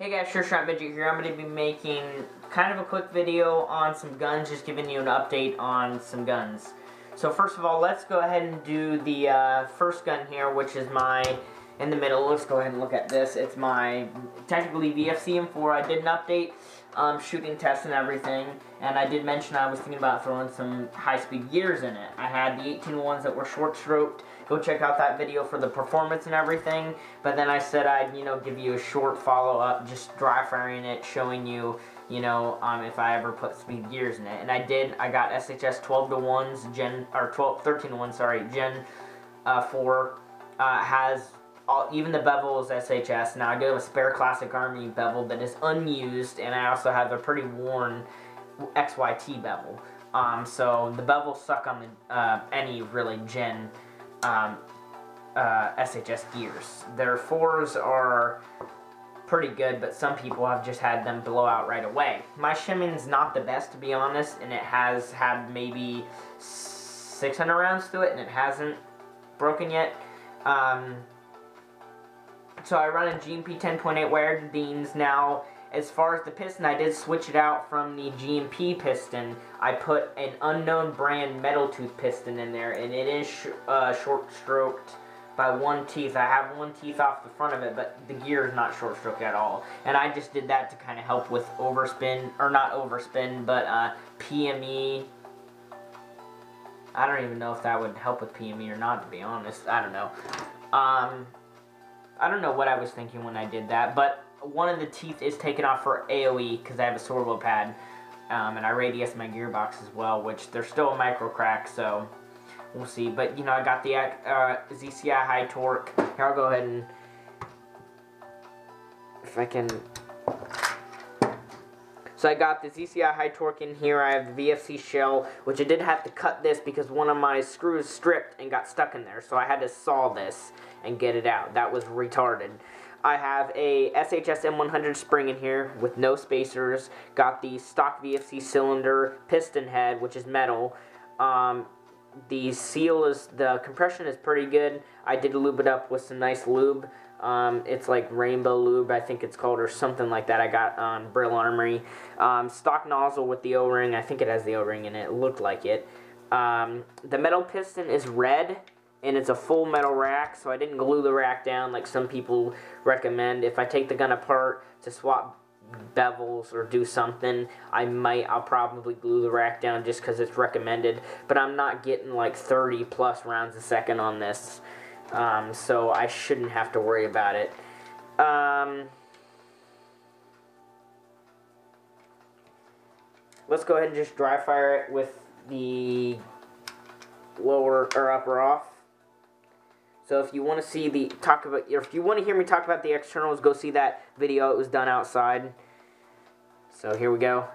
Hey guys, Shot Midget here. I'm going to be making kind of a quick video on some guns, just giving you an update on some guns. So first of all, let's go ahead and do the first gun here, which is my, in the middle. Let's go ahead and look at this. It's my, technically VFC M4. I did an update, shooting tests and everything, and I did mention I was thinking about throwing some high-speed gears in it. I had the 18 ones that were short-stroked. Go check out that video for the performance and everything, but then I said I'd, give you a short follow-up, just dry firing it, showing you, if I ever put speed gears in it. And I did. I got SHS 12-to-1s, Gen 4, has even the bevel is SHS. Now I do have a spare Classic Army bevel that is unused, and I also have a pretty worn XYT bevel. So the bevels suck on the any really Gen SHS gears. Their 4s are pretty good, but some people have just had them blow out right away. My shimming's not the best, to be honest, and it has had maybe 600 rounds to it, and it hasn't broken yet. So I run a GMP 10.8 wired Deans. Now, as far as the piston, I did switch it out from the GMP piston. I put an unknown brand metal tooth piston in there, and it is short stroked by one teeth. I have one teeth off the front of it, but the gear is not short stroked at all. And I just did that to kind of help with overspin, or not overspin, but PME. I don't even know if that would help with PME or not, to be honest. I don't know. I don't know what I was thinking when I did that, but one of the teeth is taken off for AOE because I have a sorbo pad, and I radius my gearbox as well, which there's still a micro crack, so we'll see. But I got the ZCI high torque. Here, I'll go ahead and, if I can. So I got the ZCI high torque in here. I have the VFC shell, which I did have to cut this because one of my screws stripped and got stuck in there, so I had to saw this and get it out. That was retarded. I have a SHS M100 spring in here with no spacers. Got the stock VFC cylinder piston head, which is metal. The compression is pretty good. I did lube it up with some nice lube. It's like Rainbow Lube, I think it's called, or something like that. I got on Brill Armory. Stock nozzle with the O-ring. I think it has the O-ring in it. It looked like it. The metal piston is red, and it's a full metal rack, so I didn't glue the rack down like some people recommend. If I take the gun apart to swap bevels or do something, I'll probably glue the rack down just because it's recommended, but I'm not getting like 30 plus rounds a second on this, so I shouldn't have to worry about it. Let's go ahead and just dry fire it with the lower or upper off. So if you want to see if you want to hear me talk about the externals, go see that video. It was done outside. So here we go.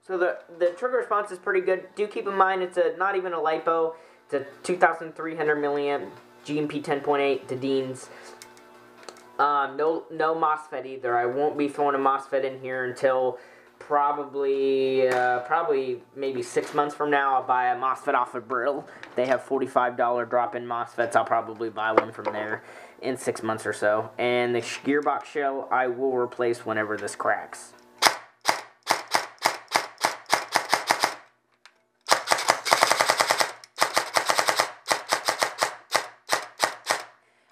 So the trigger response is pretty good. Do keep in mind it's not even a LiPo. It's a 2,300 milliamp GMP 10.8 to Deans. No MOSFET either. I won't be throwing a MOSFET in here until probably maybe 6 months from now. I'll buy a MOSFET off of Brill. They have $45 drop-in MOSFETs. I'll probably buy one from there in 6 months or so. And the gearbox shell I will replace whenever this cracks.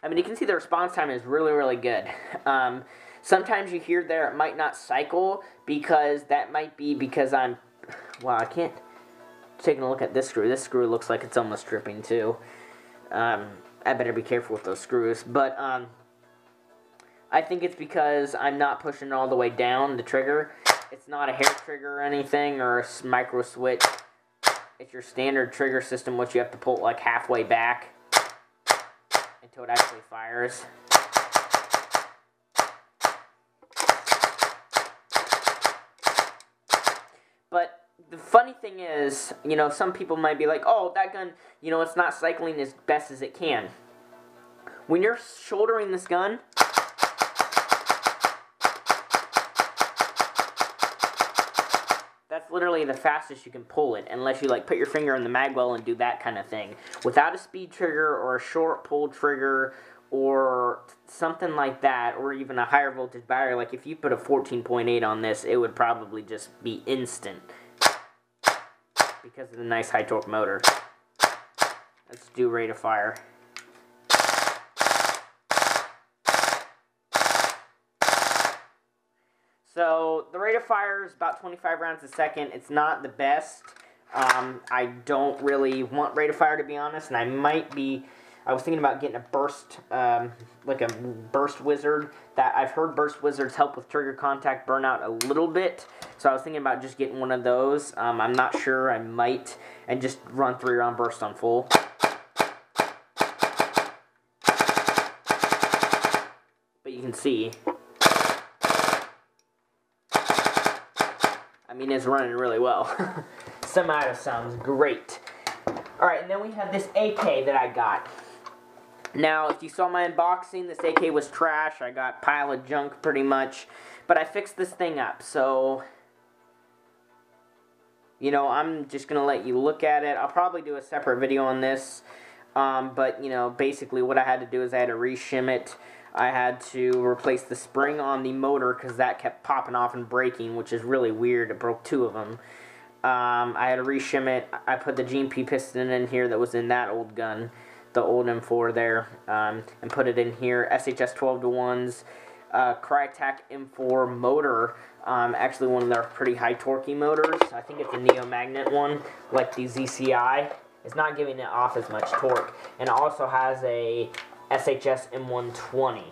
I mean, you can see the response time is really, really good. Sometimes you hear there it might not cycle, because that might be because I can't. Taking a look at this screw. This screw looks like it's almost dripping too. I better be careful with those screws. But I think it's because I'm not pushing all the way down the trigger. It's not a hair trigger or anything, or a micro switch. It's your standard trigger system, which you have to pull like halfway back until it actually fires. But the funny thing is, some people might be like, oh, that gun, it's not cycling as best as it can. When you're shouldering this gun, that's that's literally the fastest you can pull it, unless you like put your finger in the mag well and do that kind of thing. Without a speed trigger or a short pull trigger or something like that, or even a higher voltage battery, like if you put a 14.8 on this, it would probably just be instant because of the nice high torque motor. Let's do rate of fire. So the rate of fire is about 25 rounds a second. It's not the best. I don't really want rate of fire, to be honest, and I was thinking about getting a burst, like a burst wizard. That I've heard burst wizards help with trigger contact burnout a little bit, so I was thinking about just getting one of those. I'm not sure. I might, and just run 3-round burst on full. But you can see, I mean, it's running really well. Semi-auto sounds great. Alright, and then we have this AK that I got. Now, if you saw my unboxing, this AK was trash. I got a pile of junk, pretty much. But I fixed this thing up, so, you know, I'm just going to let you look at it. I'll probably do a separate video on this. But, you know, basically what I had to do is I had to re-shim it. I had to replace the spring on the motor because that kept popping off and breaking, which is really weird. It broke 2 of them. I had to re-shim it. I put the GMP piston in here that was in that old gun, the old M4 there, and put it in here. SHS 12-to-1s, Crytek M4 motor, actually one of their pretty high torquey motors. I think it's a Neo-Magnet one, like the ZCI. It's not giving it off as much torque. And it also has a SHS M120,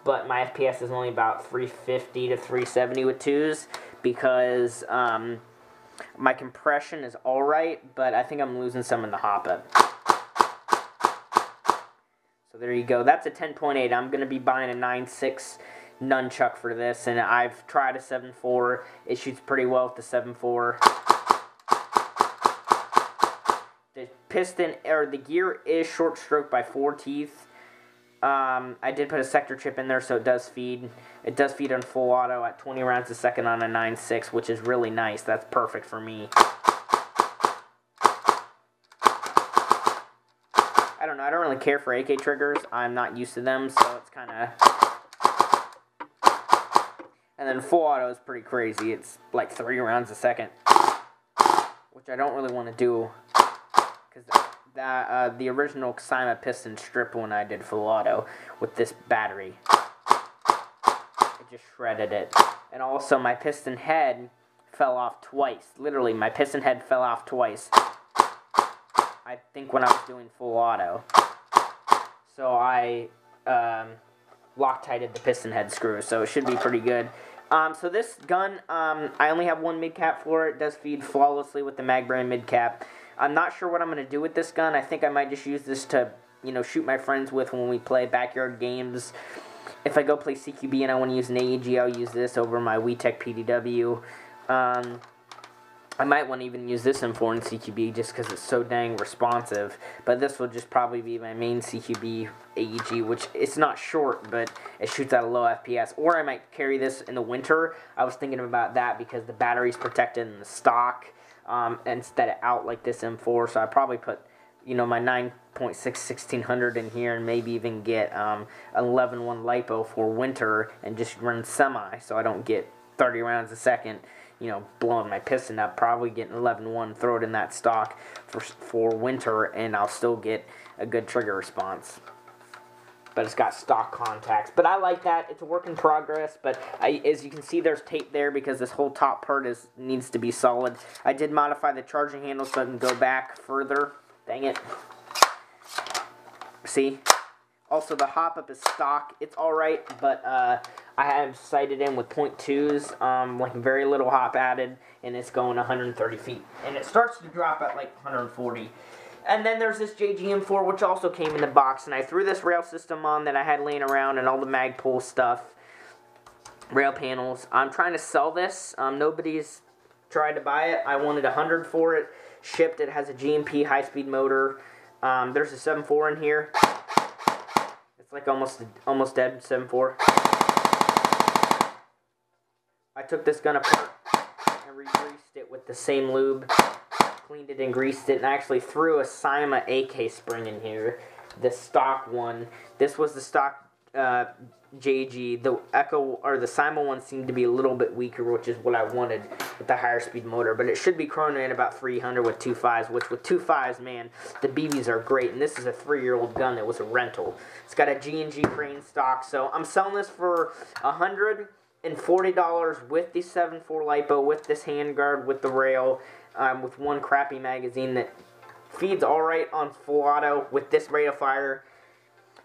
but my FPS is only about 350 to 370 with 2s because my compression is alright, but I think I'm losing some in the hop-up. So there you go. That's a 10.8. I'm going to be buying a 9.6 nunchuck for this, and I've tried a 7.4. It shoots pretty well with the 7.4. The piston, or the gear is short stroke by 4 teeth. I did put a sector chip in there, so it does feed. It does feed on full auto at 20 rounds a second on a 9.6, which is really nice. That's perfect for me. I don't know. I don't really care for AK triggers. I'm not used to them, so it's kind of... And then full auto is pretty crazy. It's like 3 rounds a second, which I don't really want to do because the original Xima piston stripped when I did full auto with this battery. It just shredded it. And also my piston head fell off twice. Literally, my piston head fell off twice. I think when I was doing full auto. So I Loctited the piston head screw, so it should be pretty good. So this gun, I only have 1 mid-cap for it. It does feed flawlessly with the mag brand mid-cap. I'm not sure what I'm going to do with this gun. I think I might just use this to, you know, shoot my friends with when we play backyard games. If I go play CQB and I want to use an AEG, I'll use this over my WeTech PDW. I might want to even use this M4 in CQB just because it's so dang responsive. But this will just probably be my main CQB AEG, which it's not short, but it shoots at a low FPS. Or I might carry this in the winter. I was thinking about that because the battery's protected in the stock instead of out like this M4. So I probably put, you know, my 9.6 1600 in here and maybe even get 11.1 LiPo for winter and just run semi so I don't get 30 rounds a second, you know, blowing my piston up. Probably getting 11.1, throw it in that stock for winter, and I'll still get a good trigger response. But it's got stock contacts. But I like that. It's a work in progress. But as you can see, there's tape there because this whole top part needs to be solid. I did modify the charging handle so I can go back further. Dang it. See? Also, the hop-up is stock. It's alright, but I have sighted in with .2s, like very little hop added, and it's going 130 feet. And it starts to drop at like 140. And then there's this JGM4, which also came in the box, and I threw this rail system on that I had laying around and all the Magpul stuff, rail panels. I'm trying to sell this. Nobody's tried to buy it. I wanted 100 for it. Shipped. It has a GMP high-speed motor. There's a 7.4 in here. It's like almost dead 7.4. I took this gun apart. and re-greased it with the same lube. Cleaned it and greased it, and I actually threw a Sima AK spring in here, the stock one. This was the stock JG. The Echo or the Sima one seemed to be a little bit weaker, which is what I wanted with the higher speed motor. But it should be chronoing about 300 with 2.5s, which with 2.5s, man, the BBs are great. And this is a 3-year-old gun that was a rental. It's got a G&G crane stock, so I'm selling this for $140 with the 7.4 LiPo, with this handguard, with the rail, with one crappy magazine that feeds all right on full auto with this rate of fire.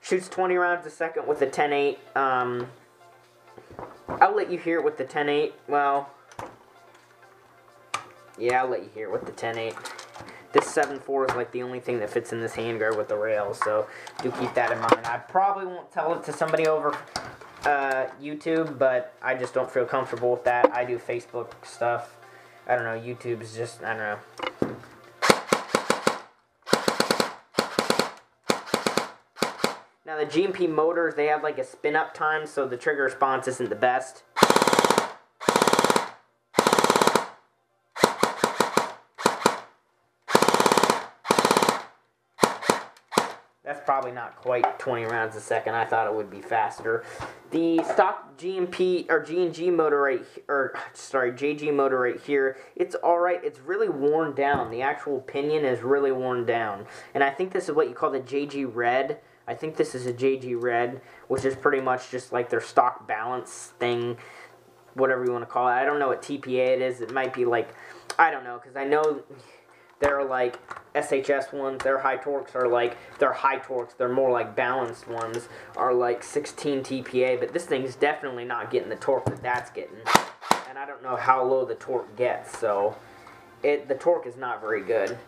Shoots 20 rounds a second with a 10.8. I'll let you hear it with the 10.8. Well, yeah, I'll let you hear it with the 10.8. This 7.4 is like the only thing that fits in this handguard with the rail, so do keep that in mind. I probably won't tell it to somebody over YouTube, but I just don't feel comfortable with that. I do Facebook stuff. I don't know, YouTube's just, I don't know. Now the GMP motors, they have like a spin up time, so the trigger response isn't the best. That's probably not quite 20 rounds a second. I thought it would be faster. The stock GMP or G&G motor JG motor right here, it's alright. It's really worn down. The actual pinion is really worn down. And I think this is what you call the JG Red. I think this is a JG Red, which is pretty much just like their stock balance thing, whatever you want to call it. I don't know what TPA it is. It might be like, I don't know, because I know they're like SHS ones, their high torques are like, they're high torques, they're more like balanced ones, are like 16 TPA, but this thing's definitely not getting the torque that that's getting. And I don't know how low the torque gets, so the torque is not very good.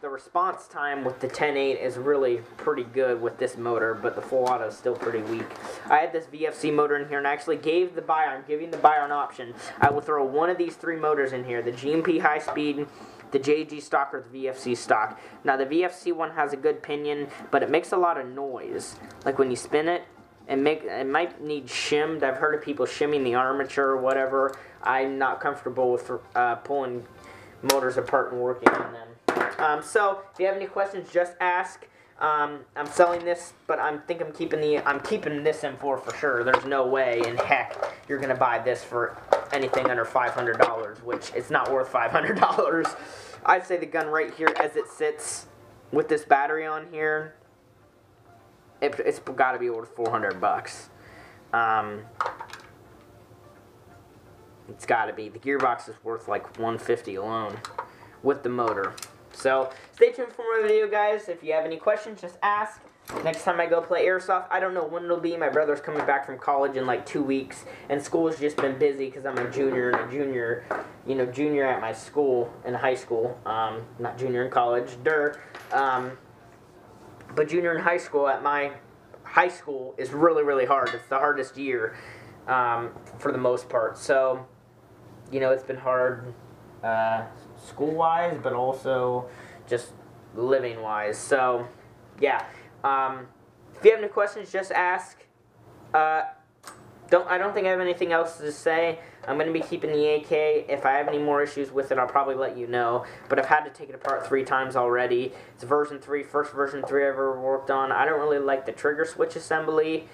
The response time with the 10.8 is really pretty good with this motor, but the full auto is still pretty weak. I had this VFC motor in here, and I actually gave the buyer, I'm giving the buyer an option. I will throw one of these 3 motors in here, the GMP high speed, the JG stock, or the VFC stock. Now the VFC one has a good pinion, but it makes a lot of noise. Like when you spin it, it might need shimmed. I've heard of people shimming the armature or whatever. I'm not comfortable with pulling motors apart and working on them. So if you have any questions, just ask. I'm selling this, but I'm keeping this M4 for sure. There's no way in heck you're gonna buy this for anything under $500, which it's not worth $500. I'd say the gun right here as it sits with this battery on here, it's got to be worth $400. It's got to be. The gearbox is worth like $150 alone with the motor. So stay tuned for more video, guys. If you have any questions, just ask. Next time I go play airsoft, I don't know when it'll be. My brother's coming back from college in like 2 weeks, and school has just been busy because I'm a junior and a junior, junior at my school in high school. Not junior in college, but junior in high school at my high school is really, really hard. It's the hardest year for the most part. So, it's been hard school-wise, but also just living-wise. So, yeah. If you have any questions, just ask. I don't think I have anything else to say. I'm going to be keeping the AK. If I have any more issues with it, I'll probably let you know. But I've had to take it apart 3 times already. It's version 3, first version 3 I've ever worked on. I don't really like the trigger switch assembly.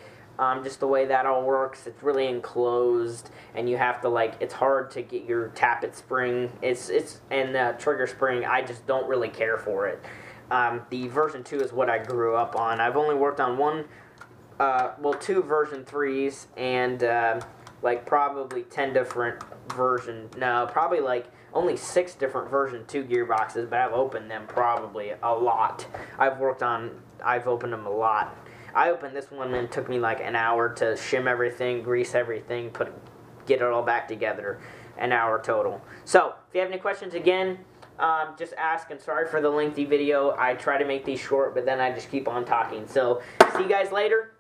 Just the way that all works. It's really enclosed, and you have to it's hard to get your tappet spring. And the trigger spring, I just don't really care for it. The version 2 is what I grew up on. I've only worked on 2 version 3s, and probably 10 different probably only 6 different version 2 gearboxes, but I've opened them probably a lot. I've opened them a lot. I opened this one and it took me like an hour to shim everything, grease everything, get it all back together. An hour total. So, if you have any questions, again, just ask, and sorry for the lengthy video. I try to make these short, but then I just keep on talking. So, see you guys later.